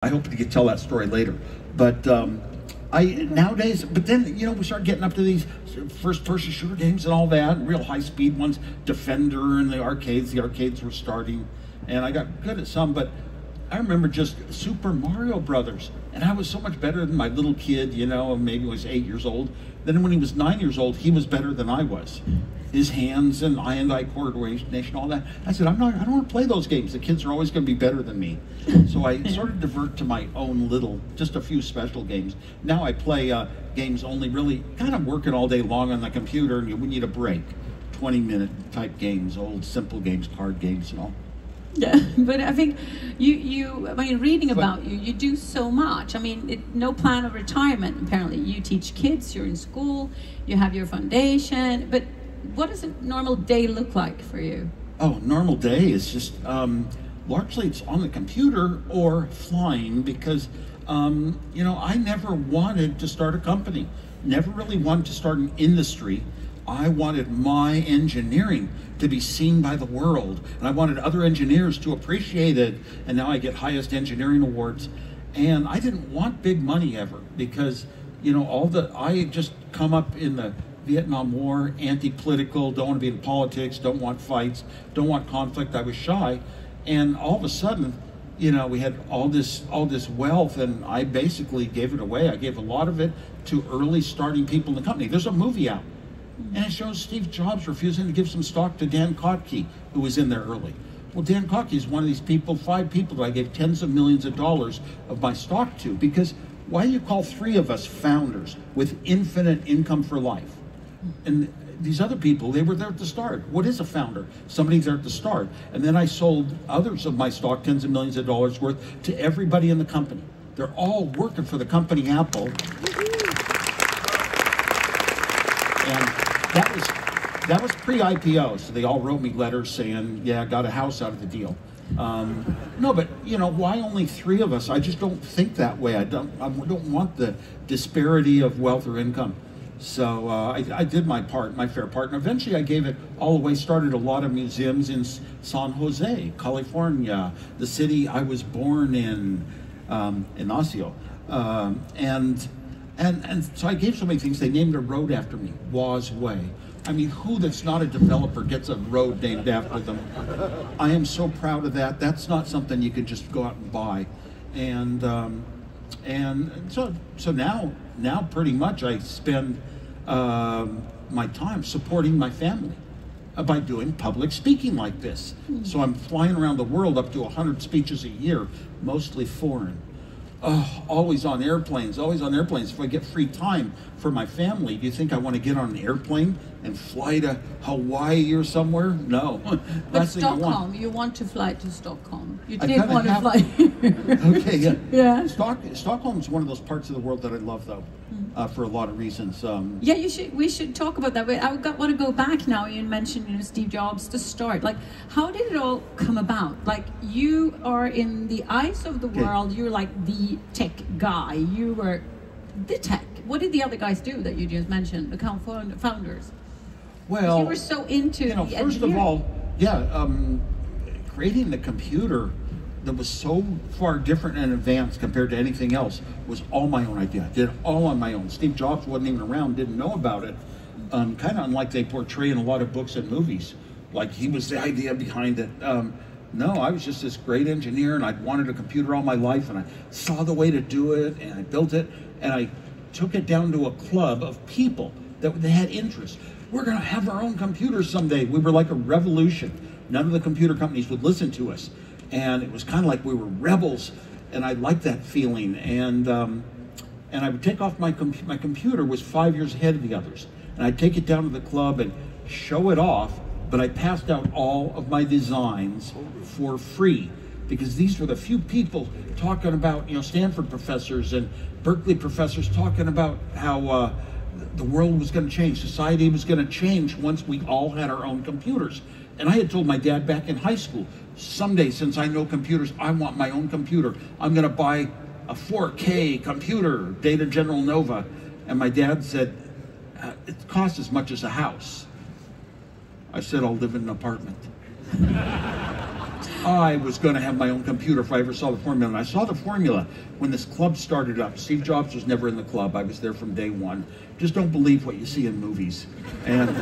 I hope to tell that story later. But nowadays, but then, we start getting up to these first-person shooter games and all that, and real high-speed ones, Defender and the arcades. The arcades were starting, and I got good at some, but I remember just Super Mario Brothers, and I was so much better than my little kid, maybe he was 8 years old. Then when he was 9 years old, he was better than I was. His hands and eye-and-eye coordination, all that. I said, I don't want to play those games. The kids are always going to be better than me. So I sort of divert to my own just a few special games. Now I play games only really kind of working all day long on the computer, and we need a break. 20-minute type games, old simple games, card games and all. Yeah, but I think reading about you, you do so much. No plan of retirement, apparently. You teach kids, you're in school, you have your foundation, but what does a normal day look like for you? Oh, normal day is just, largely it's on the computer or flying because, I never wanted to start a company, never really wanted to start an industry. I wanted my engineering to be seen by the world, and I wanted other engineers to appreciate it, and now I get highest engineering awards. And I didn't want big money ever because, I just come up in the Vietnam War, anti-political, don't want to be in politics, don't want fights, don't want conflict. I was shy, and all of a sudden, we had all this wealth, and I basically gave it away. I gave a lot of it to early starting people in the company. There's a movie out, and it shows Steve Jobs refusing to give some stock to Dan Kotke, who was in there early. Well, Dan Kotke is one of these people, 5 people that I gave tens of millions of dollars of my stock to, because why do you call 3 of us founders with infinite income for life? And these other people, they were there at the start. What is a founder? Somebody there at the start. And then I sold others of my stock, tens of millions of dollars worth, to everybody in the company. They're all working for the company Apple. And that was pre-IPO, so they all wrote me letters saying, yeah, I got a house out of the deal. No, but why only 3 of us? I just don't think that way. I don't want the disparity of wealth or income. So I did my fair part, and eventually I gave it all away. Started a lot of museums in San Jose, California, the city I was born in Ignacio, and so I gave so many things. They named a road after me, Woz Way. Who that's not a developer gets a road named after them? I am so proud of that. That's not something you can just go out and buy, and so now pretty much I spend my time supporting my family by doing public speaking like this. So I'm flying around the world, up to 100 speeches a year, mostly foreign. Oh, always on airplanes, always on airplanes. If I get free time for my family, do you think I want to get on an airplane and fly to Hawaii or somewhere? No. But Stockholm, you want to fly to Stockholm. You did want to fly here. Okay, yeah. Yeah. Stockholm is one of those parts of the world that I love, though, for a lot of reasons. Yeah, we should talk about that. But I want to go back now. You mentioned Steve Jobs to start. Like, how did it all come about? Like, you are in the eyes of the world. You're like the tech guy. You were the tech. What did the other guys do that you just mentioned? The founders. Well, you were so into the first of all, yeah, creating the computer that was so far different and advanced compared to anything else was all my own idea. I did it all on my own. Steve Jobs wasn't even around, didn't know about it. Kind of unlike they portray in a lot of books and movies, like he was the idea behind it. No, I was just this great engineer, and I'd wanted a computer all my life, and I saw the way to do it, and I built it, and I took it down to a club of people that had interest. We're going to have our own computer someday. We were like a revolution. None of the computer companies would listen to us, and it was kind of like we were rebels, and I liked that feeling. And I would take off my computer was 5 years ahead of the others, and I'd take it down to the club and show it off. But I passed out all of my designs for free because these were the few people talking about, Stanford professors and Berkeley professors talking about how the world was going to change, society was going to change once we all had our own computers. And I had told my dad back in high school, someday, since I know computers, I want my own computer. I'm going to buy a 4K computer, Data General Nova. And my dad said, it costs as much as a house. I said, I'll live in an apartment. I was going to have my own computer if I ever saw the formula. And I saw the formula when this club started up. Steve Jobs was never in the club. I was there from day one. Just don't believe what you see in movies. And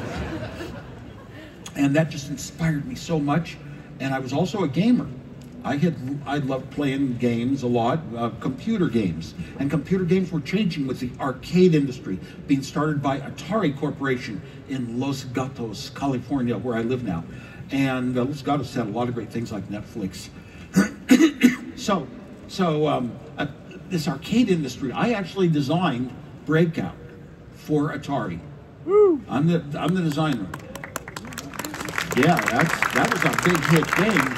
that just inspired me so much. And I was also a gamer. I loved playing games a lot, computer games. And computer games were changing with the arcade industry, being started by Atari Corporation in Los Gatos, California, where I live now. And Los Gatos had a lot of great things like Netflix. This arcade industry, I actually designed Breakout for Atari. Woo. I'm the designer. Yeah, that was a big hit game.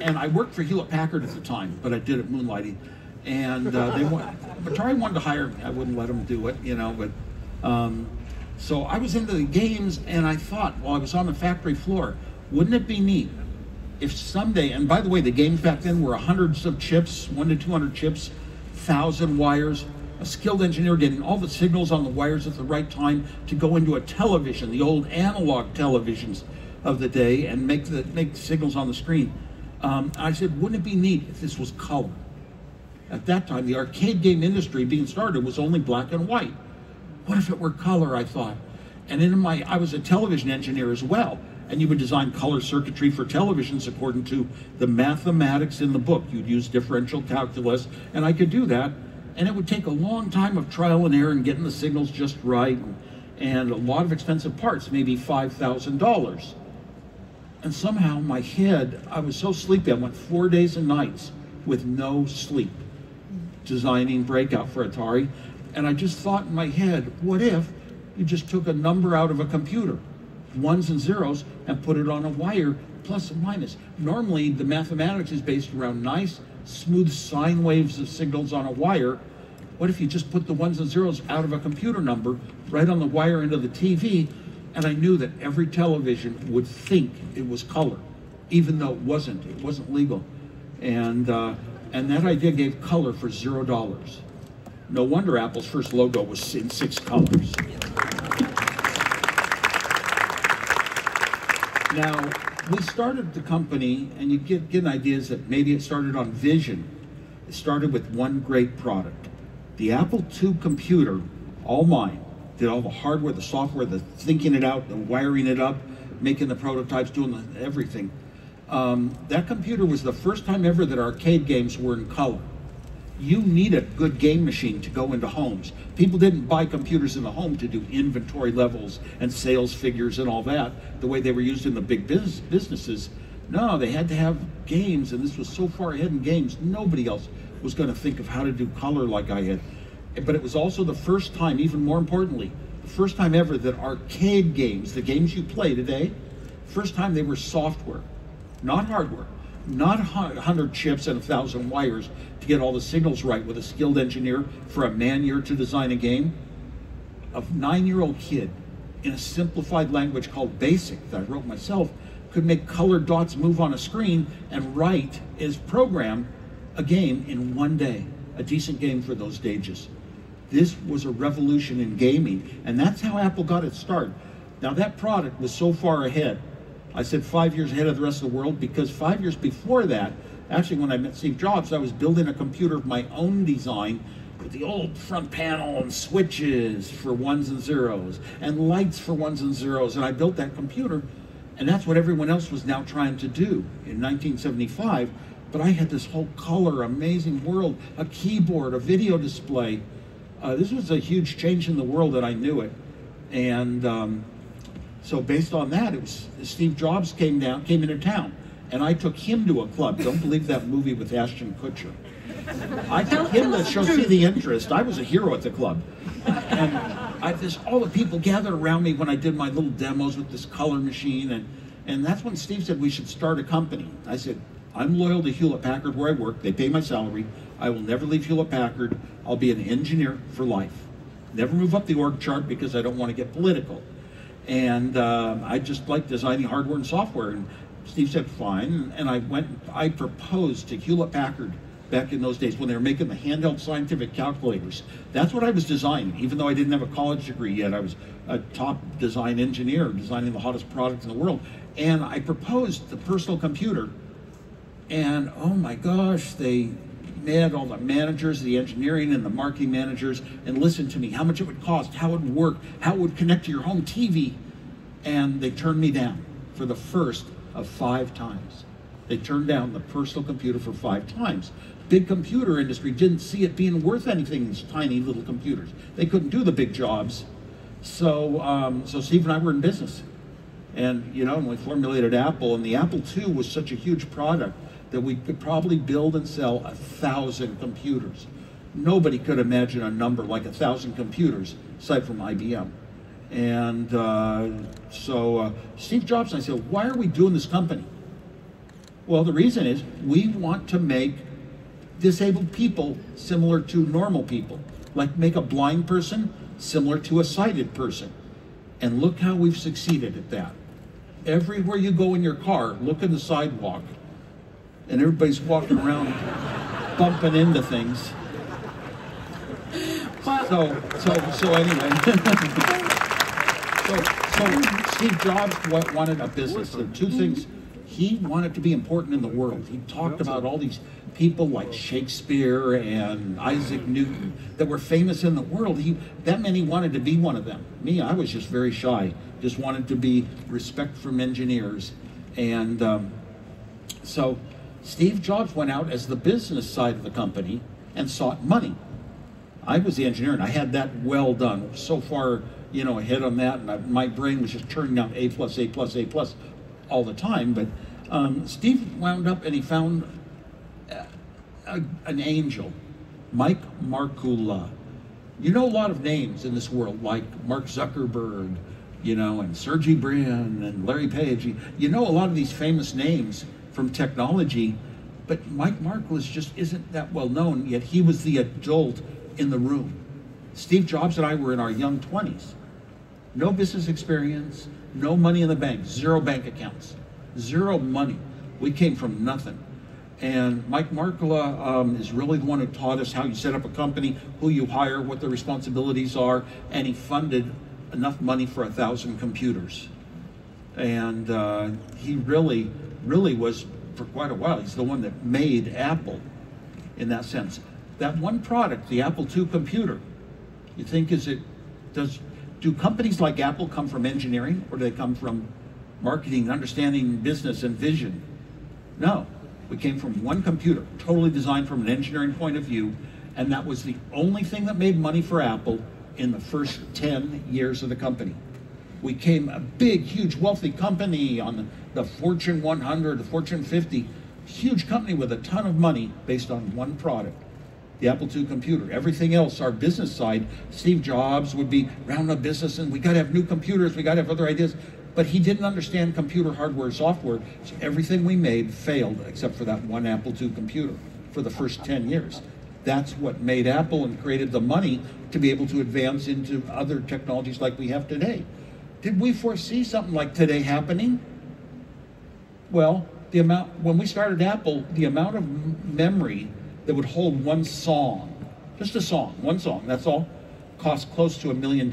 And I worked for Hewlett Packard at the time, but I did it moonlighting. And Atari wanted to hire me. I wouldn't let them do it, you know. But so I was into the games, and I thought, while I was on the factory floor, wouldn't it be neat if someday? And by the way, the games back then were hundreds of chips, 100 to 200 chips, 1,000 wires. A skilled engineer getting all the signals on the wires at the right time to go into a television, the old analog televisions of the day, and make signals on the screen. I said, wouldn't it be neat if this was color? At that time, the arcade game industry being started was only black and white. What if it were color, I thought? And I was a television engineer as well, and you would design color circuitry for televisions according to the mathematics in the book. You'd use differential calculus, and I could do that. And it would take a long time of trial and error and getting the signals just right, and a lot of expensive parts, maybe $5,000. And somehow my head, I was so sleepy, I went 4 days and nights with no sleep, designing Breakout for Atari. And I just thought in my head, what if you just took a number out of a computer, ones and zeros, and put it on a wire, plus and minus. Normally, the mathematics is based around nice, smooth sine waves of signals on a wire. What if you just put the ones and zeros out of a computer number right on the wire into the TV? And I knew that every television would think it was color, even though it wasn't legal. And that idea gave color for $0. No wonder Apple's first logo was in 6 colors. Now, we started the company, and you get ideas that maybe it started on vision. It started with one great product. The Apple II computer, all mine, did all the hardware, the software, the thinking it out, the wiring it up, making the prototypes, doing everything. That computer was the first time ever that arcade games were in color. You need a good game machine to go into homes. People didn't buy computers in the home to do inventory levels and sales figures and all that, the way they were used in the big businesses. No, they had to have games, and this was so far ahead in games, nobody else was going to think of how to do color like I had. But it was also the first time, even more importantly, the first time ever that arcade games, the games you play today, first time they were software, not hardware. Not 100 chips and 1,000 wires to get all the signals right with a skilled engineer for a man-year to design a game. A 9-year-old kid in a simplified language called BASIC that I wrote myself could make colored dots move on a screen and write as program a game in 1 day, a decent game for those stages. This was a revolution in gaming, and that's how Apple got its start. Now that product was so far ahead. I said 5 years ahead of the rest of the world because 5 years before that, actually when I met Steve Jobs, I was building a computer of my own design with the old front panel and switches for ones and zeros and lights for ones and zeros. And I built that computer, and that's what everyone else was now trying to do in 1975. But I had this whole color, amazing world, a keyboard, a video display. This was a huge change in the world that I knew it. And so based on that, it was Steve Jobs came into town, and I took him to a club. Don't believe that movie with Ashton Kutcher. I took him to see the interest. I was a hero at the club. And all the people gathered around me when I did my little demos with this color machine, and that's when Steve said we should start a company. I said, I'm loyal to Hewlett Packard where I work. They pay my salary. I will never leave Hewlett Packard. I'll be an engineer for life. Never move up the org chart because I don't want to get political. And I just like designing hardware and software. And Steve said, fine. And I proposed to Hewlett Packard back in those days when they were making the handheld scientific calculators. That's what I was designing, even though I didn't have a college degree yet. I was a top design engineer, designing the hottest product in the world. And I proposed the personal computer, and oh my gosh, they met all the managers, the engineering and the marketing managers, and listened to me, how much it would cost, how it would work, how it would connect to your home TV. And they turned me down for the first of 5 times. They turned down the personal computer for 5 times. Big computer industry didn't see it being worth anything, these tiny little computers. They couldn't do the big jobs. So, so Steve and I were in business. And, you know, we formulated Apple, and the Apple II was such a huge product that we could probably build and sell 1,000 computers. Nobody could imagine a number like 1,000 computers, aside from IBM. And so Steve Jobs and I said, why are we doing this company? Well, the reason is we want to make disabled people similar to normal people, like make a blind person similar to a sighted person. And look how we've succeeded at that. Everywhere you go in your car, look at the sidewalk, and everybody's walking around bumping into things. So anyway. so Steve Jobs wanted a business. There are 2 things. He wanted to be important in the world. He talked about all these people like Shakespeare and Isaac Newton that were famous in the world. That meant he wanted to be one of them. Me, I was just very shy. Just wanted to be respect from engineers. And so Steve Jobs went out as the business side of the company and sought money. I was the engineer, and I had that well done. So far, you know, ahead on that, and my brain was just turning out A+, A+, A+ all the time. But Steve wound up, and he found an angel, Mike Markula. You know a lot of names in this world, like Mark Zuckerberg, you know, and Sergey Brin and Larry Page. You know a lot of these famous names from technology, but Mike Markula just isn't that well known, yet he was the adult in the room. Steve Jobs and I were in our young 20s. No business experience, no money in the bank, 0 bank accounts, 0 money. We came from nothing. And Mike Markula is really the one who taught us how you set up a company, who you hire, what the responsibilities are, and he funded enough money for 1,000 computers. And he really was, for quite a while, he's the one that made Apple in that sense. That one product, the Apple II computer, you think do companies like Apple come from engineering, or do they come from marketing, understanding business and vision? No. We came from one computer, totally designed from an engineering point of view, and that was the only thing that made money for Apple in the first 10 years of the company. We became a big, huge, wealthy company on the Fortune 100, the Fortune 50, huge company with a ton of money based on one product, the Apple II computer. Everything else, our business side, Steve Jobs would be around the business, and we got to have new computers, we got to have other ideas. But he didn't understand computer hardware and software, so everything we made failed except for that one Apple II computer for the first 10 years. That's what made Apple and created the money to be able to advance into other technologies like we have today. Did we foresee something like today happening? Well, when we started Apple, the amount of memory that would hold one song, just a song, one song, that's all, cost close to $1 million.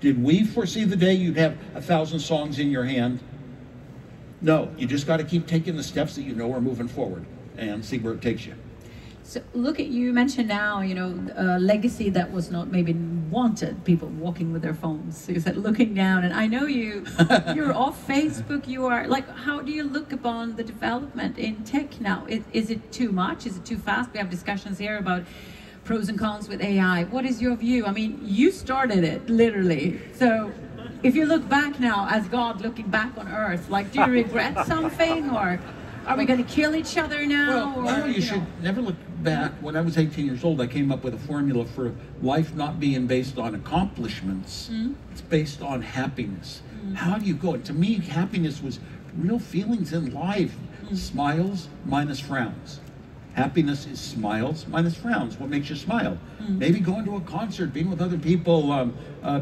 Did we foresee the day you'd have 1,000 songs in your hand? No, you just got to keep taking the steps that you know are moving forward and see where it takes you. So look at, you mentioned now, you know, a legacy that was not maybe wanted, people walking with their phones. So you said looking down, and I know you're off Facebook, you are, like, how do you look upon the development in tech now? Is it too much? Is it too fast? We have discussions here about pros and cons with AI. What is your view? I mean, you started it, literally. So if you look back now, as God looking back on Earth, like, do you regret something, or are we going to kill each other now? Well, no, you should never look back. When I was 18 years old, I came up with a formula for life not being based on accomplishments. It's based on happiness. How do you go? And to me, happiness was real feelings in life. Smiles minus frowns. Happiness is smiles minus frowns. What makes you smile? Maybe going to a concert, being with other people,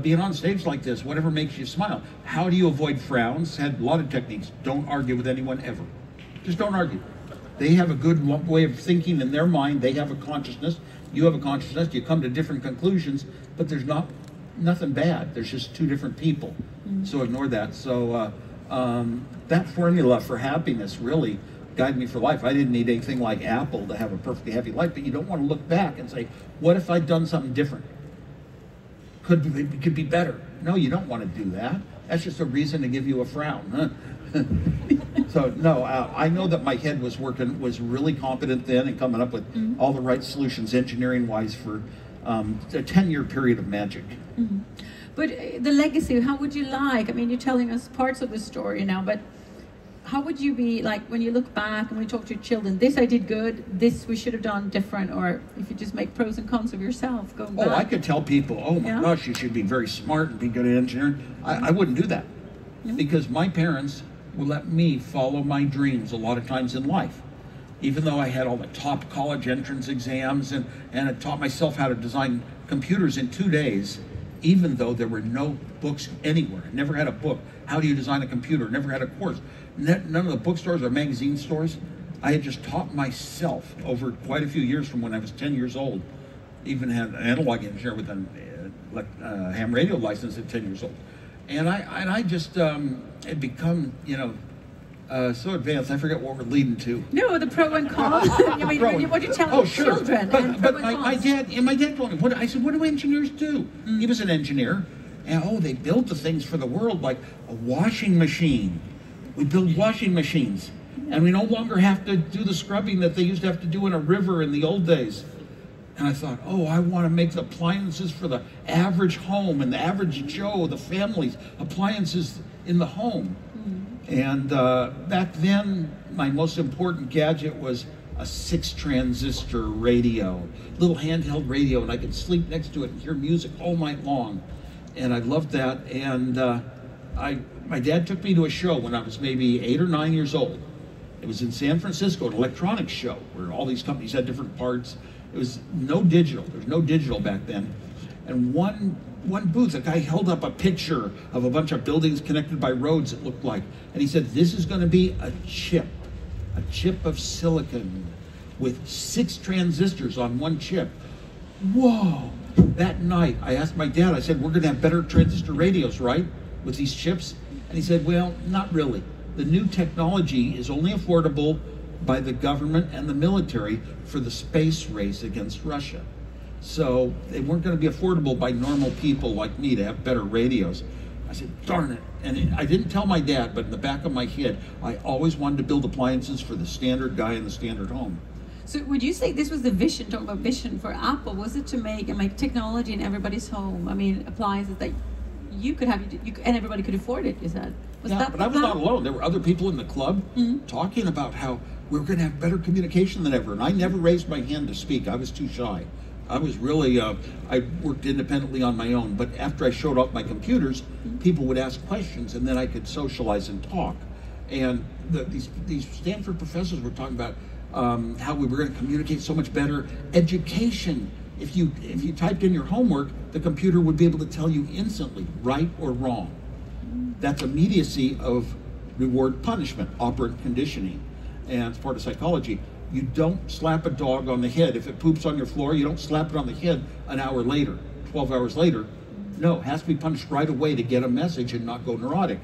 being on stage like this, whatever makes you smile. How do you avoid frowns? Had a lot of techniques. Don't argue with anyone ever. Just don't argue. They have a good way of thinking in their mind. They have a consciousness. You have a consciousness. You come to different conclusions, but there's nothing bad. There's just 2 different people. So ignore that. So That formula for happiness really guided me for life. I didn't need anything like Apple to have a perfectly happy life, but you don't want to look back and say, what if I'd done something different? Could be better. No, you don't want to do that. That's just a reason to give you a frown. Huh? So no, I know that my head was really competent then and coming up with all the right solutions engineering-wise for a 10-year period of magic. But the legacy, how would you like? I mean, you're telling us parts of the story now, but how would you be like when you look back and we talk to your children? This I did good. This we should have done different. Or if you just make pros and cons of yourself going back. Oh, I could tell people, oh my gosh, you should be very smart and be good at engineering. I wouldn't do that because my parents would let me follow my dreams a lot of times in life. Even though I had all the top college entrance exams and I taught myself how to design computers in 2 days, even though there were no books anywhere. I never had a book. How do you design a computer? Never had a course. None of the bookstores or magazine stores. I had just taught myself over quite a few years from when I was 10 years old. Even had an analog engineer with a ham radio license at 10 years old. And I just had become, so advanced, I forget what we're leading to. No, the pro and cons. I mean, what you tell children. But my dad told me, I said, what do engineers do? He was an engineer. And they build the things for the world, like a washing machine. We build washing machines. And we no longer have to do the scrubbing that they used to have to do in a river in the old days. And I thought, I want to make the appliances for the average home and the average Joe, the family's appliances in the home. And back then, my most important gadget was a 6-transistor radio, little handheld radio, and I could sleep next to it and hear music all night long. And I loved that. And my dad took me to a show when I was maybe 8 or 9 years old. It was in San Francisco, an electronics show where all these companies had different parts. It was no digital. There was no digital back then. And one booth, a guy held up a picture of a bunch of buildings connected by roads, it looked like. And he said, this is going to be a chip of silicon with 6 transistors on one chip. Whoa. That night, I asked my dad, I said, we're going to have better transistor radios, right, with these chips? And he said, well, not really. The new technology is only affordable by the government and the military for the space race against Russia. So they weren't going to be affordable by normal people like me to have better radios. I said, darn it. And I didn't tell my dad, but in the back of my head, I always wanted to build appliances for the standard guy in the standard home. So would you say this was the vision, talking about vision for Apple, was it to make technology in everybody's home? I mean, appliances that you could have, and everybody could afford it, you said. Was that but I was not alone. There were other people in the club talking about how we were going to have better communication than ever. And I never raised my hand to speak. I was too shy. I was really, I worked independently on my own. But after I showed off my computers, people would ask questions, and then I could socialize and talk. And these Stanford professors were talking about how we were going to communicate so much better. Education. If you typed in your homework, the computer would be able to tell you instantly, right or wrong. That's immediacy of reward punishment, operant conditioning. And it's part of psychology. You don't slap a dog on the head. If it poops on your floor, you don't slap it on the head an hour later, 12 hours later. No, it has to be punished right away to get a message and not go neurotic.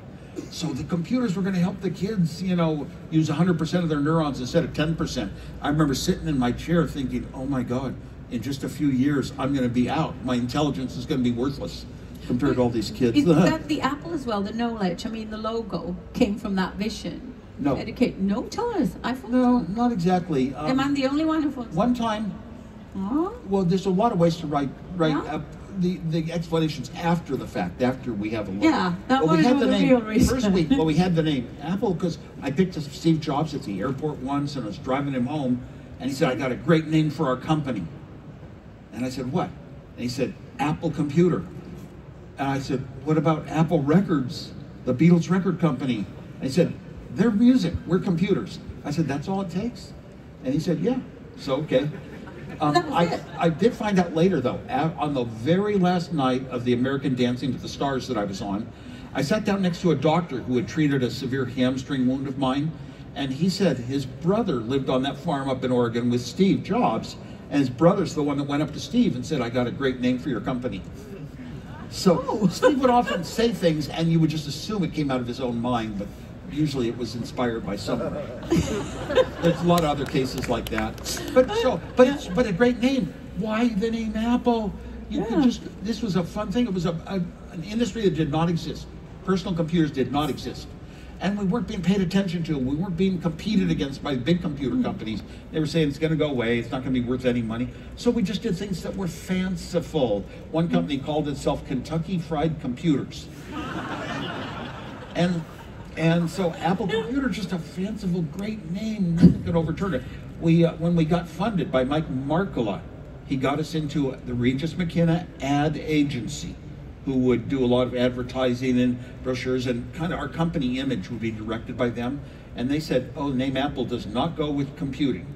So the computers were going to help the kids, use 100% of their neurons instead of 10%. I remember sitting in my chair thinking, oh my God, in just a few years, I'm going to be out. My intelligence is going to be worthless compared to all these kids. Is that the Apple as well, the knowledge? I mean, the logo came from that vision. No. Educate. No, tell us. I thought no, not exactly. Am I the only one who thought so? One time, well, there's a lot of ways to write up the explanations after the fact, after we have a look. Yeah, that was the real reason. First week, we had the name Apple because I picked up Steve Jobs at the airport once and I was driving him home and he said, I got a great name for our company. And I said, what? And he said, Apple Computer. And I said, what about Apple Records, the Beatles record company? And he said, they're music, we're computers. I said, that's all it takes? And he said, yeah. So, okay. I did find out later, though, on the very last night of the American Dancing with the Stars that I was on, I sat down next to a doctor who had treated a severe hamstring wound of mine, and he said his brother lived on that farm up in Oregon with Steve Jobs, and his brother's the one that went up to Steve and said, I got a great name for your company. So Steve would often say things, and you would just assume it came out of his own mind, but usually it was inspired by someone. There's a lot of other cases like that. But a great name. Why the name Apple? You could just, this was a fun thing. It was an industry that did not exist. Personal computers did not exist. And we weren't being paid attention to. We weren't being competed against by big computer companies. They were saying it's going to go away. It's not going to be worth any money. So we just did things that were fanciful. One company called itself Kentucky Fried Computers. And so Apple Computer, just a fanciful, great name. Nothing could overturn it. When we got funded by Mike Markkula, he got us into the Regis McKenna ad agency, who would do a lot of advertising and brochures, and kind of our company image would be directed by them. And they said, oh, the name Apple does not go with computing.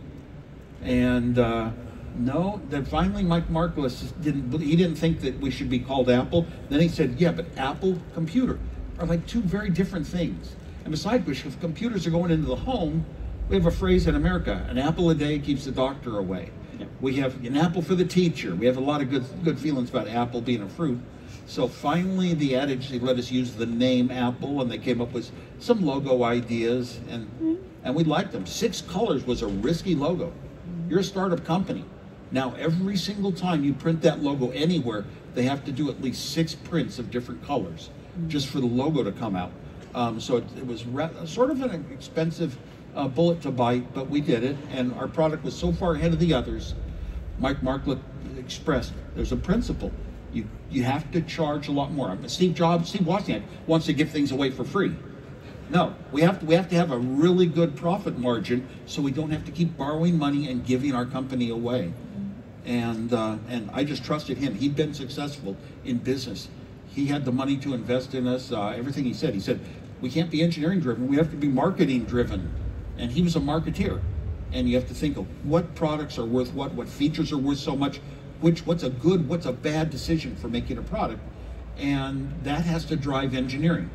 And no, then finally Mike Markkula didn't think that we should be called Apple. Then he said, yeah, but Apple Computer are like two very different things. And besides which, if computers are going into the home, we have a phrase in America, an apple a day keeps the doctor away. Yeah. We have an apple for the teacher. We have a lot of good feelings about apple being a fruit. So finally the ad agency let us use the name Apple, and they came up with some logo ideas, and we liked them. 6 colors was a risky logo. You're a startup company. Now every single time you print that logo anywhere, they have to do at least 6 prints of different colors just for the logo to come out. So it was sort of an expensive bullet to bite, but we did it, and our product was so far ahead of the others. Mike Markkula expressed, there's a principle. You have to charge a lot more. Steve Wozniak wants to give things away for free. No, we have to have a really good profit margin so we don't have to keep borrowing money and giving our company away. And I just trusted him. He'd been successful in business. He had the money to invest in us. Everything he said, we can't be engineering driven. We have to be marketing driven. And he was a marketeer. And you have to think of what products are worth what features are worth so much, what's a good, what's a bad decision for making a product. And that has to drive engineering.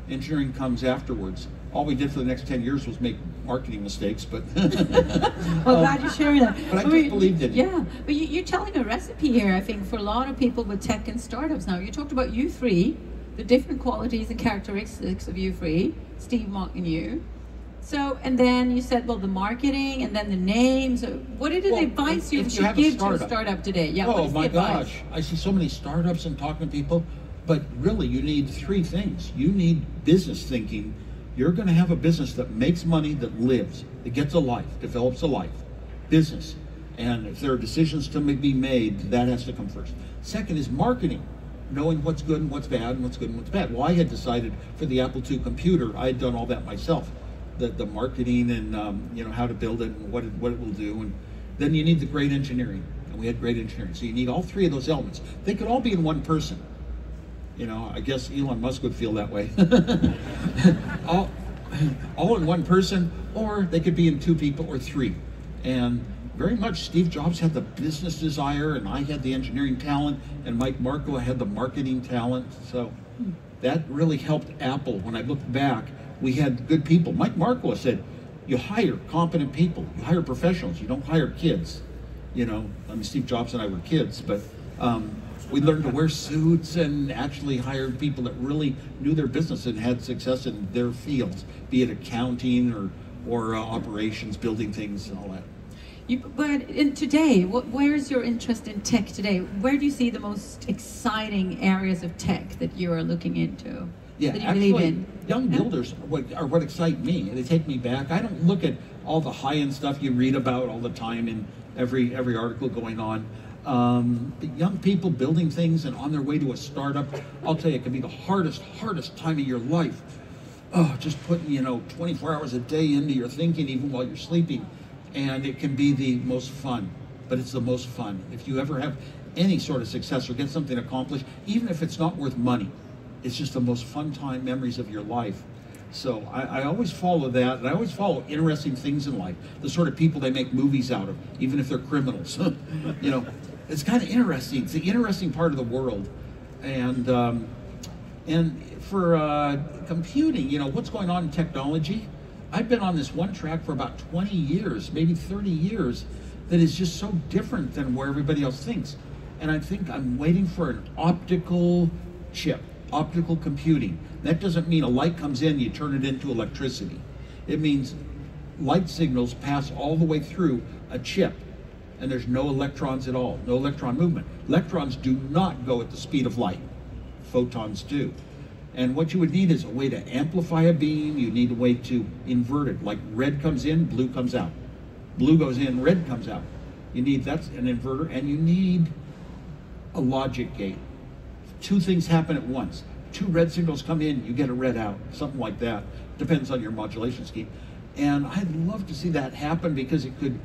Engineering comes afterwards. All we did for the next 10 years was make marketing mistakes, but well, glad you're sharing that. But I just believed in it. Yeah, but you're telling a recipe here, I think, for a lot of people with tech and startups now. You talked about you three, the different qualities and characteristics of you three, Steve, Mark, and you. So, and then you said, well, the marketing and then the names. What are the advice you should give to a startup today? Yeah. Oh my gosh, I see so many startups and talking to people, but really you need 3 things. You need business thinking. You're going to have a business that makes money, that lives, that gets a life, develops a life. Business. And if there are decisions to be made, that has to come first. Second is marketing. Knowing what's good and what's bad and what's good and what's bad. Well, I had decided for the Apple II computer, I had done all that myself. The marketing and you know, how to build it and what it will do. And then you need the great engineering. And we had great engineering. So you need all 3 of those elements. They could all be in one person. You know, I guess Elon Musk would feel that way. all in one person, or they could be in 2 people or 3. And very much Steve Jobs had the business desire, and I had the engineering talent, and Mike Markkula had the marketing talent. So that really helped Apple. When I look back, we had good people. Mike Markkula said, you hire competent people, you hire professionals, you don't hire kids. You know, I mean, Steve Jobs and I were kids, but we learned to wear suits and actually hired people that really knew their business and had success in their fields, be it accounting or operations, building things and all that. But today, where's your interest in tech today? Where do you see the most exciting areas of tech that you are looking into? Yeah, that you actually, believe in? Young builders are what excite me. They take me back. I don't look at all the high-end stuff you read about all the time in every article going on. But young people building things and on their way to a startup, I'll tell you, it can be the hardest time of your life. Oh, just putting, 24 hours a day into your thinking, even while you're sleeping. And it can be the most fun, but it's the most fun. If you ever have any sort of success or get something accomplished, even if it's not worth money, it's just the most fun time memories of your life. So I always follow that, and I always follow interesting things in life, the sort of people they make movies out of, even if they're criminals. It's kind of interesting. It's the interesting part of the world. And for computing, what's going on in technology, I've been on this one track for about 20 years, maybe 30 years, that is just so different than where everybody else thinks. And I think I'm waiting for an optical chip. optical computing. That doesn't mean a light comes in, you turn it into electricity. It means light signals pass all the way through a chip, and there's no electrons at all, no electron movement. Electrons do not go at the speed of light. Photons do. And what you would need is a way to amplify a beam. You need a way to invert it. Like red comes in, blue comes out. Blue goes in, red comes out. You need, that's an inverter, and you need a logic gate. Two things happen at once. Two red signals come in, you get a red out, something like that. Depends on your modulation scheme. And I'd love to see that happen because it could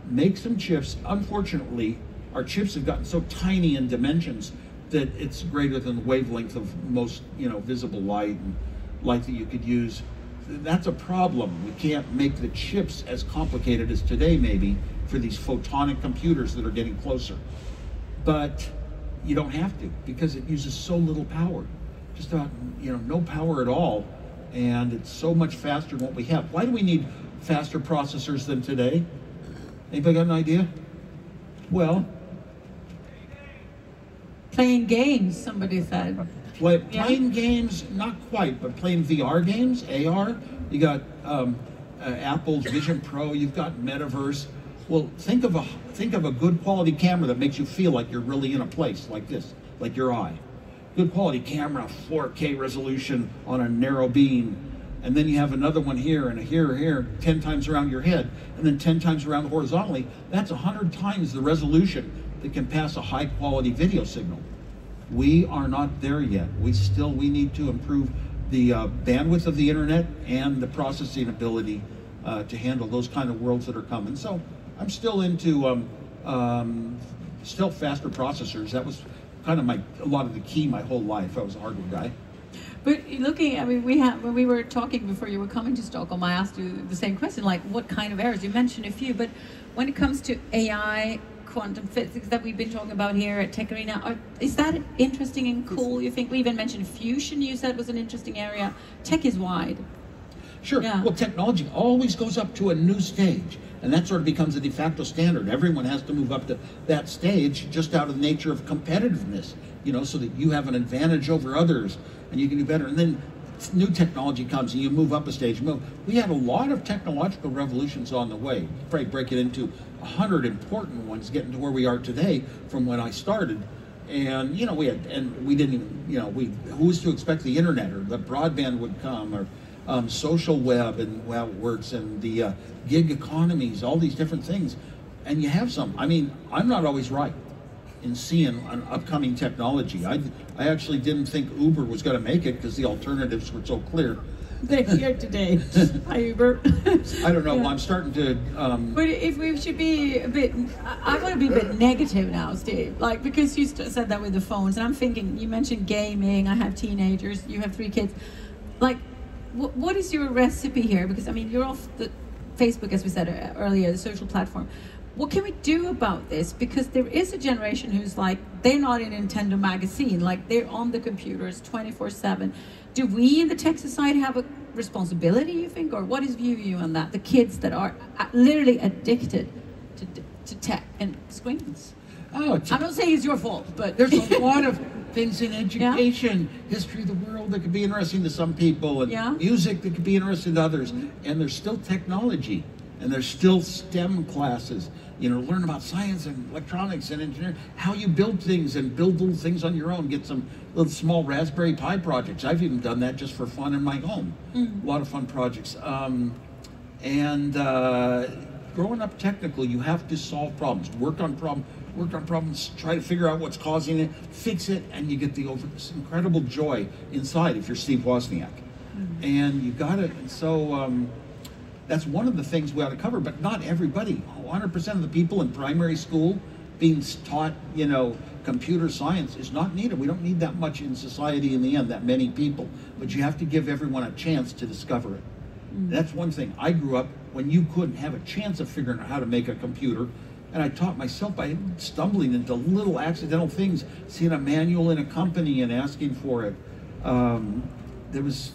make some chips. Unfortunately, our chips have gotten so tiny in dimensions that it's greater than the wavelength of most, visible light and light that you could use. That's a problem. We can't make the chips as complicated as today, maybe, for these photonic computers that are getting closer. But you don't have to, because it uses so little power. Just about, no power at all. And it's so much faster than what we have. Why do we need faster processors than today? Anybody got an idea? Well, playing games, somebody said. Playing games, not quite, but playing VR games, AR. You got Apple's Vision Pro. You've got Metaverse. Well, think of a good quality camera that makes you feel like you're really in a place like this, like your eye. Good quality camera, 4K resolution on a narrow beam, and then you have another one here and a here, 10 times around your head, and then 10 times around horizontally. That's 100 times the resolution that can pass a high quality video signal. We are not there yet. We need to improve the bandwidth of the internet and the processing ability to handle those kind of worlds that are coming. So I'm still into still faster processors. That was kind of a lot of the key my whole life. I was a hardware guy. But when we were talking before you were coming to Stockholm, I asked you the same question, like what kind of errors? You mentioned a few, but when it comes to AI, quantum physics that we've been talking about here at Tech Arena, is that interesting and cool, you think? We even mentioned fusion, you said was an interesting area. Tech is wide. Sure. Yeah. Well, technology always goes up to a new stage, and that sort of becomes a de facto standard. Everyone has to move up to that stage just out of the nature of competitiveness, so that you have an advantage over others and you can do better. And then new technology comes and you move up a stage. We had a lot of technological revolutions on the way. Probably break it into 100 important ones getting to where we are today from when I started. And, we didn't even, who was to expect the internet or the broadband would come, or social web and how it works, and the gig economies, all these different things. And you have some. I'm not always right in seeing an upcoming technology. I actually didn't think Uber was going to make it because the alternatives were so clear. They're here today. Hi, Uber. I don't know. Yeah. I'm starting to... But if we should be a bit... I want to be a bit negative now, Steve. Because you said that with the phones, and I'm thinking, you mentioned gaming, I have teenagers, you have 3 kids. What is your recipe here? Because, you're off the Facebook, as we said earlier, the social platform. What can we do about this? Because there is a generation who's they're not in Nintendo magazine, they're on the computers 24/7. Do we in the tech society have a responsibility, you think? Or what is view on that? The kids that are literally addicted to tech and screens. I'm not saying it's your fault, but... There's a lot of things in education, history of the world that could be interesting to some people, and music that could be interesting to others. And there's still technology, and there's still STEM classes. Learn about science and electronics and engineering, how you build things and build little things on your own, get some little small Raspberry Pi projects. I've even done that just for fun in my home. A lot of fun projects. Growing up technical, you have to solve problems, work on problems, try to figure out what's causing it, fix it, and you get this incredible joy inside if you're Steve Wozniak. And you got it. So that's one of the things we ought to cover, but not everybody. 100% of the people in primary school being taught, computer science is not needed. We don't need that much in society in the end, that many people. But you have to give everyone a chance to discover it. That's one thing. I grew up when you couldn't have a chance of figuring out how to make a computer. And I taught myself by stumbling into little accidental things, seeing a manual in a company and asking for it. It's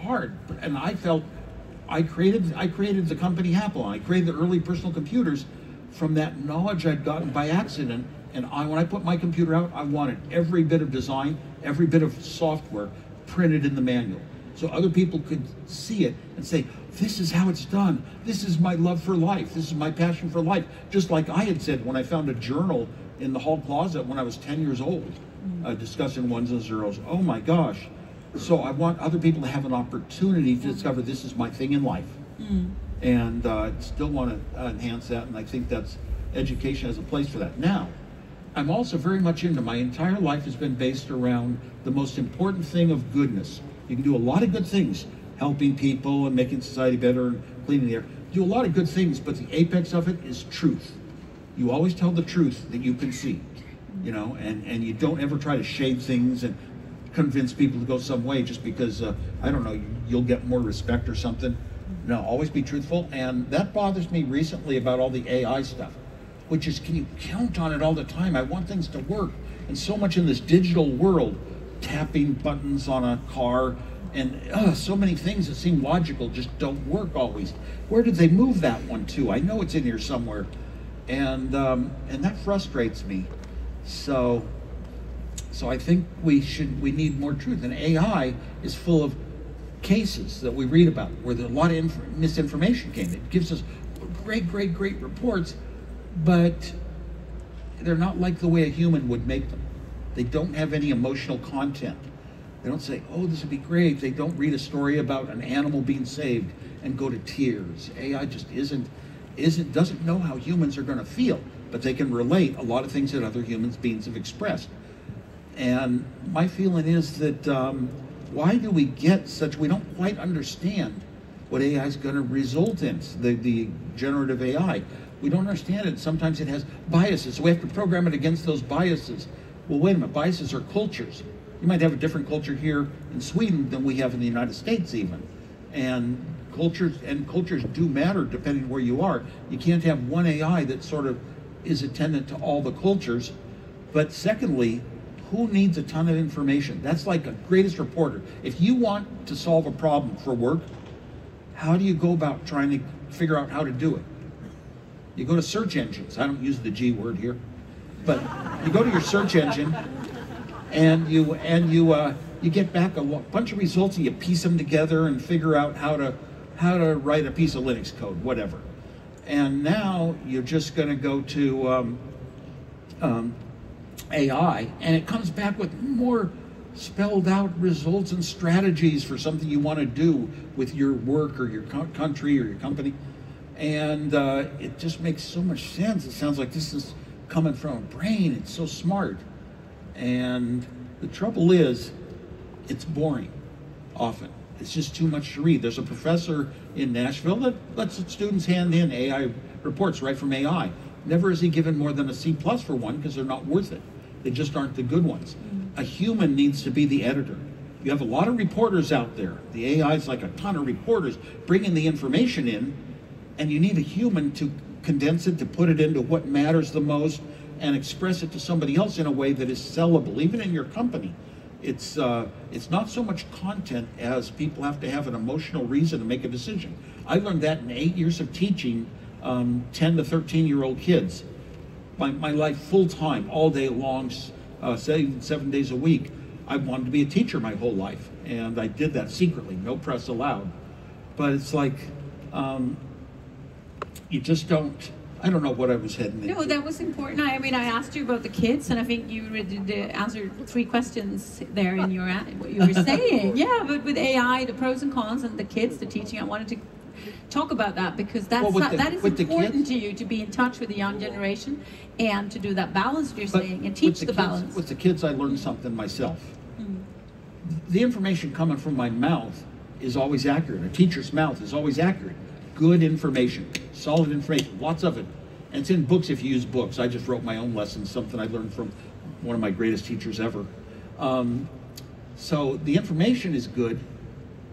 hard. And I felt I created the company Apple. I created the early personal computers from that knowledge I'd gotten by accident And when I put my computer out, I wanted every bit of design, every bit of software printed in the manual. So other people could see it and say, this is how it's done. This is my love for life. This is my passion for life. Just like I had said when I found a journal in the hall closet when I was 10 years old, discussing ones and zeros. Oh my gosh. So I want other people to have an opportunity to discover this is my thing in life. And I still want to enhance that, and I think that's education has a place for that. Now, I'm also very much into, my entire life has been based around the most important thing of goodness. You can do a lot of good things, helping people and making society better and cleaning the air. Do a lot of good things, but the apex of it is truth. You always tell the truth that you can see, you know, and you don't ever try to shade things and convince people to go some way just because, I don't know, you'll get more respect or something. No, always be truthful. And that bothers me recently about all the AI stuff, which is, can you count on it all the time? I want things to work. And so much in this digital world, tapping buttons on a car, and so many things that seem logical just don't work always. Where did they move that one to? I know it's in here somewhere. And that frustrates me. So I think we need more truth. And AI is full of cases that we read about where a lot of misinformation came. It gives us great reports, but they're not like the way a human would make them. They don't have any emotional content. They don't say, oh, this would be great. They don't read a story about an animal being saved and go to tears. AI just doesn't know how humans are going to feel, but they can relate a lot of things that other human beings have expressed. And my feeling is that why do we get such, we don't quite understand what AI is going to result in, the generative AI. We don't understand it. Sometimes it has biases, so we have to program it against those biases. Well, wait a minute, biases are cultures. You might have a different culture here in Sweden than we have in the United States even. And cultures do matter depending where you are. You can't have one AI that sort of is attendant to all the cultures. But secondly, who needs a ton of information? That's like a greatest reporter. If you want to solve a problem for work, how do you go about trying to figure out how to do it? You go to search engines. I don't use the G word here, but you go to your search engine and you get back a bunch of results and you piece them together and figure out how to write a piece of Linux code, whatever. And now you're just going to go to AI, and it comes back with more spelled out results and strategies for something you want to do with your work or your country or your company. And it just makes so much sense. It sounds like this is coming from a brain. It's so smart. And the trouble is, it's boring often. It's just too much to read. There's a professor in Nashville that lets students hand in AI reports right from AI. Never has he given more than a C+ for one because they're not worth it. They just aren't the good ones. A human needs to be the editor. You have a lot of reporters out there. The AI is like a ton of reporters bringing the information in, and you need a human to condense it, to put it into what matters the most, and express it to somebody else in a way that is sellable, even in your company. It's not so much content as people have to have an emotional reason to make a decision. I learned that in 8 years of teaching 10 to 13-year-old kids. My life full-time, all day long, 7 days a week. I wanted to be a teacher my whole life, and I did that secretly, no press allowed. But it's like, you just don't, I don't know what I was heading into. No, that was important. I mean, I asked you about the kids, and I think you answered 3 questions there in your what you were saying. Yeah, but with AI, the pros and cons, and the kids, the teaching, I wanted to talk about that because that is important to you, to be in touch with the young generation and to do that balance you're saying and teach the balance. With the kids, I learned something myself. The information coming from my mouth is always accurate. A teacher's mouth is always accurate. Good information, solid information, lots of it. And it's in books if you use books. I just wrote my own lessons, something I learned from one of my greatest teachers ever. So the information is good,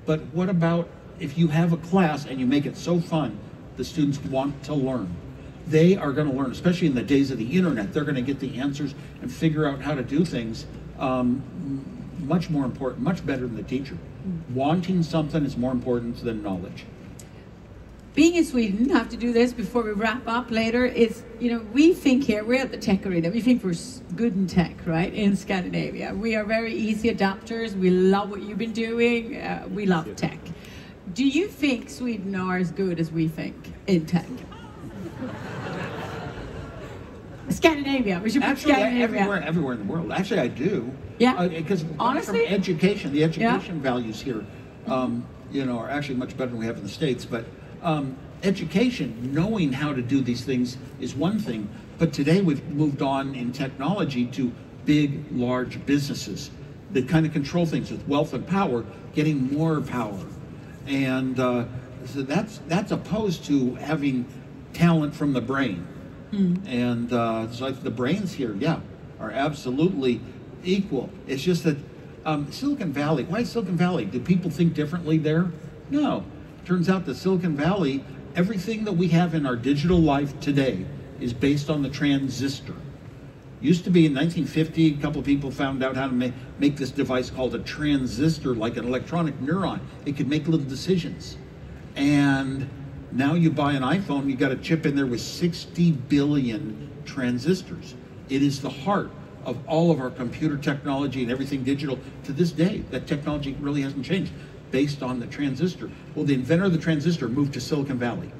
but what about if you have a class and you make it so fun, the students want to learn. They are going to learn, especially in the days of the internet. They're going to get the answers and figure out how to do things much more important, much better than the teacher. Wanting something is more important than knowledge. being in Sweden, I have to do this before we wrap up later, is, we think here, we're at the tech arena, we think we're good in tech, right, in Scandinavia. We are very easy adapters, we love what you've been doing, we love tech. Do you think Sweden are as good as we think in tech? Scandinavia, we should put Scandinavia. Everywhere in the world. Actually, I do. Yeah. Because honestly, from education, the education values here, are actually much better than we have in the States. But education, knowing how to do these things is one thing. But today we've moved on in technology to big, large businesses that kind of control things with wealth and power, getting more power. And so that's opposed to having talent from the brain. And so the brains here, are absolutely equal. It's just that Silicon Valley, why Silicon Valley? Do people think differently there? No. Turns out that Silicon Valley, everything that we have in our digital life today is based on the transistor. Used to be in 1950, a couple of people found out how to make this device called a transistor, like an electronic neuron. It could make little decisions. And now you buy an iPhone, you got a chip in there with 60 billion transistors. It is the heart of all of our computer technology and everything digital to this day. That technology really hasn't changed, based on the transistor. Well, the inventor of the transistor moved to Silicon Valley,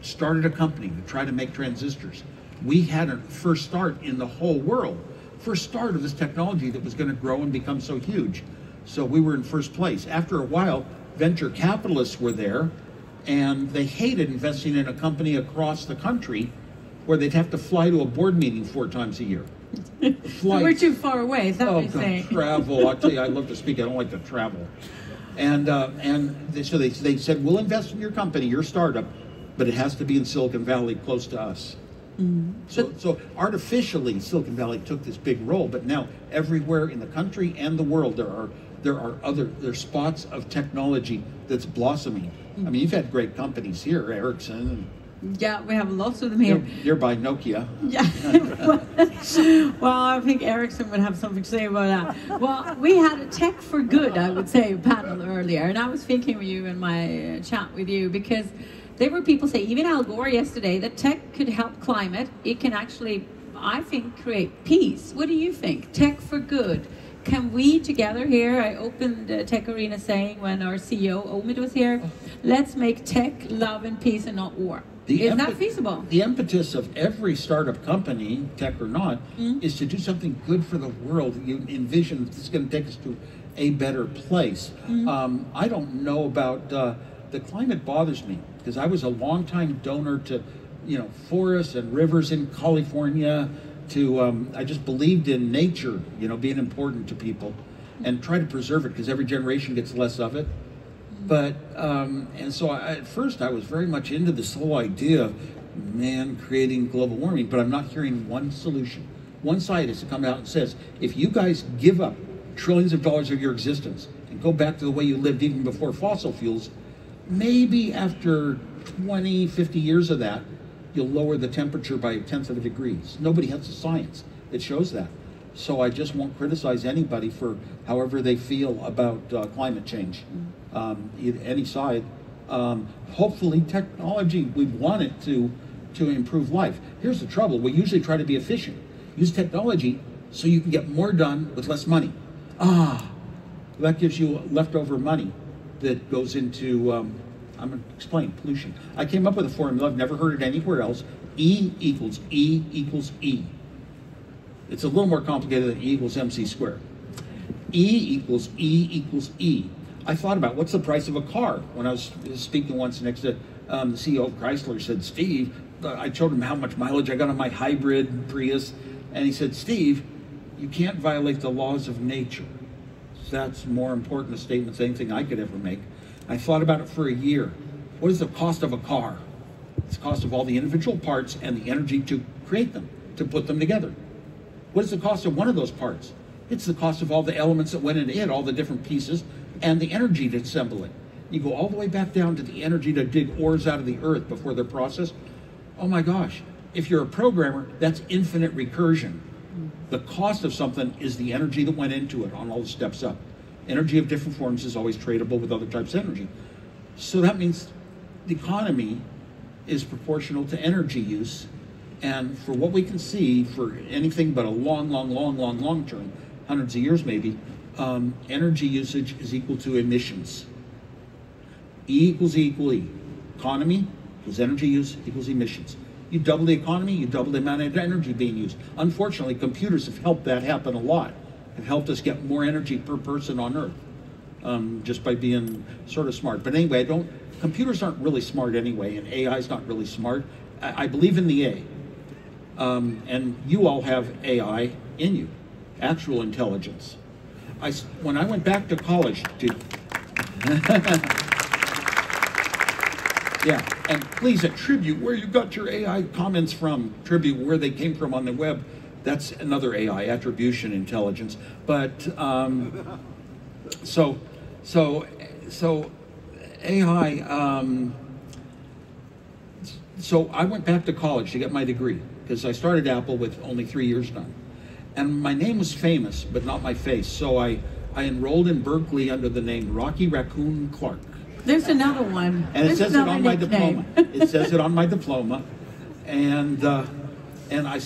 started a company to try to make transistors. We had a first start in the whole world, first start of this technology that was going to grow and become so huge. So we were in first place. After a while, venture capitalists were there, and they hated investing in a company across the country where they'd have to fly to a board meeting 4 times a year. We're too far away, is that what you're saying? Travel, I tell you, I love to speak, I don't like to travel. And so they said, we'll invest in your company, your startup, but it has to be in Silicon Valley, close to us. So artificially, Silicon Valley took this big role, but now everywhere in the country and the world, there are spots of technology that's blossoming. I mean, you've had great companies here, Ericsson. Yeah, we have lots of them here. Nearby Nokia. Yeah. Well, I think Ericsson would have something to say about that. Well, we had a Tech for Good, I would say, panel earlier, and I was thinking of you in my chat with you, because there were people saying, even Al Gore yesterday, that tech could help climate. It can actually, I think, create peace. What do you think? Tech for Good. Can we together here, I opened Tech Arena saying when our CEO, Omid, was here, let's make tech, love, and peace, and not war. Is that feasible? The impetus of every startup company, tech or not, is to do something good for the world. You envision this is going to take us to a better place. I don't know about, the climate bothers me, because I was a longtime donor to, forests and rivers in California. I just believed in nature, being important to people, and try to preserve it, because every generation gets less of it. But, and so at first I was very much into this whole idea of man creating global warming, but I'm not hearing one solution. One scientist to come out and says, if you guys give up trillions of dollars of your existence and go back to the way you lived even before fossil fuels, maybe after 20, 50 years of that, you'll lower the temperature by 1/10 of a degree. Nobody has the science that shows that. So I just won't criticize anybody for however they feel about climate change, any side. Hopefully technology, we want it to improve life. Here's the trouble, we usually try to be efficient. Use technology so you can get more done with less money. That gives you leftover money that goes into, I'm going to explain, pollution. I came up with a formula, I've never heard it anywhere else. E equals E equals E. It's a little more complicated than E equals MC squared. E equals E equals E. I thought about what's the price of a car. When I was speaking once next to the CEO of Chrysler, said, Steve, I showed him how much mileage I got on my hybrid Prius, and he said, Steve, you can't violate the laws of nature. That's more important a statement than anything I could ever make. I thought about it for a year. What is the cost of a car? It's the cost of all the individual parts and the energy to create them, to put them together. What is the cost of one of those parts? It's the cost of all the elements that went into it, all the different pieces, and the energy to assemble it. You go all the way back down to the energy to dig ores out of the earth before they're processed. Oh my gosh, if you're a programmer, that's infinite recursion. The cost of something is the energy that went into it on all the steps up. Energy of different forms is always tradable with other types of energy. So that means the economy is proportional to energy use. And for what we can see, for anything but a long term, hundreds of years maybe, energy usage is equal to emissions. E equals E equal E. Economy equals energy use equals emissions. You double the economy, you double the amount of energy being used. Unfortunately, computers have helped that happen a lot. Have helped us get more energy per person on Earth, just by being sort of smart. But anyway, computers aren't really smart anyway, and AI is not really smart. I believe in the A. And you all have AI in you, actual intelligence. When I went back to college, yeah, and please attribute where you got your AI comments from, attribute where they came from on the web. That's another AI, attribution intelligence. But so AI. So I went back to college to get my degree because I started Apple with only 3 years done, and my name was famous, but not my face. So I enrolled in Berkeley under the name Rocky Raccoon Clark. There's another one. And it says it on my diploma. It says it on my diploma, and I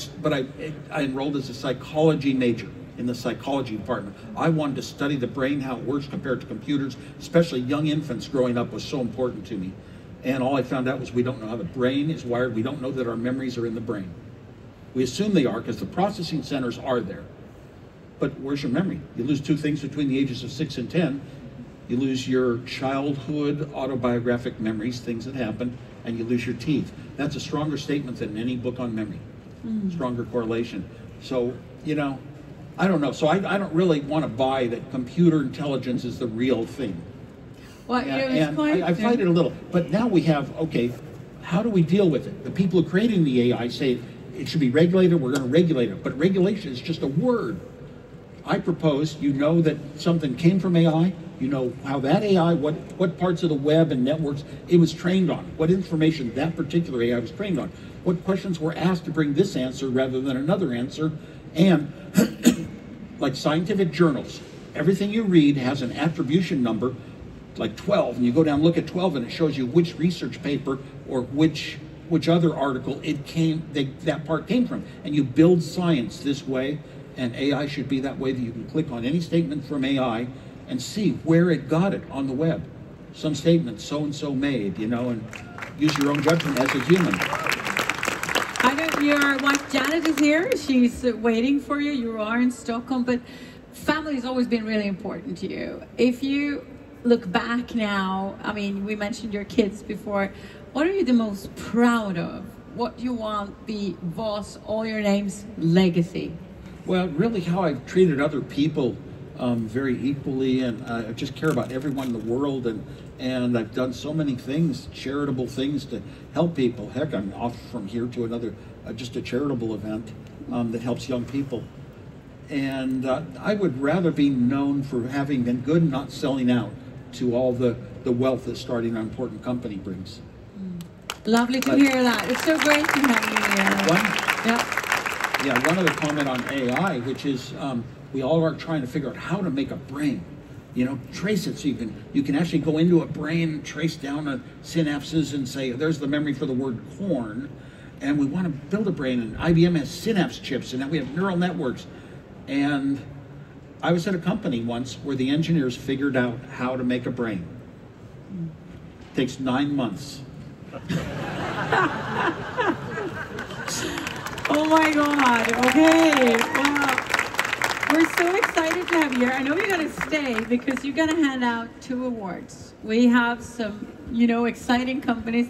enrolled as a psychology major in the psychology department. I wanted to study the brain, how it works compared to computers, especially young infants growing up was so important to me. And all I found out was we don't know how the brain is wired. We don't know that our memories are in the brain. We assume they are because the processing centers are there. But where's your memory? You lose two things between the ages of 6 and 10. You lose your childhood autobiographic memories, things that happen, and you lose your teeth. That's a stronger statement than any book on memory. Stronger correlation. So, you know, I don't know. So I don't really want to buy that computer intelligence is the real thing. Well, and I fight it a little. But now we have, okay, how do we deal with it? The people who are creating the AI say it should be regulated, we're going to regulate it. But regulation is just a word. I propose you know that something came from AI, you know how that AI, what parts of the web and networks it was trained on, what information that particular AI was trained on, what questions were asked to bring this answer rather than another answer, and like scientific journals, everything you read has an attribution number, like 12, and you go down and look at 12 and it shows you which research paper or which other article that part came from, and you build science this way. And AI should be that way that you can click on any statement from AI and see where it got it on the web. Some statement so-and-so made, you know, and use your own judgment as a human. I know your wife Janet is here. She's waiting for you. You are in Stockholm, but family has always been really important to you. If you look back now, I mean, we mentioned your kids before. What are you the most proud of? What do you want the Voss, all your names, legacy? Well, really how I've treated other people very equally, and I just care about everyone in the world, and I've done so many things, charitable things to help people. Heck, I'm off from here to another, just a charitable event that helps young people. And I would rather be known for having been good and not selling out to all the wealth that starting an important company brings. Lovely to hear that. It's so great to have you here. Yeah, one other comment on AI, which is we all are trying to figure out how to make a brain. You know, trace it so you can actually go into a brain and trace down the synapses and say, there's the memory for the word corn. And we want to build a brain, and IBM has synapse chips, and now we have neural networks. And I was at a company once where the engineers figured out how to make a brain. It takes 9 months. Oh my God, okay, wow. We're so excited to have you here. I know you're gonna stay because you're gonna hand out 2 awards. We have some, you know, exciting companies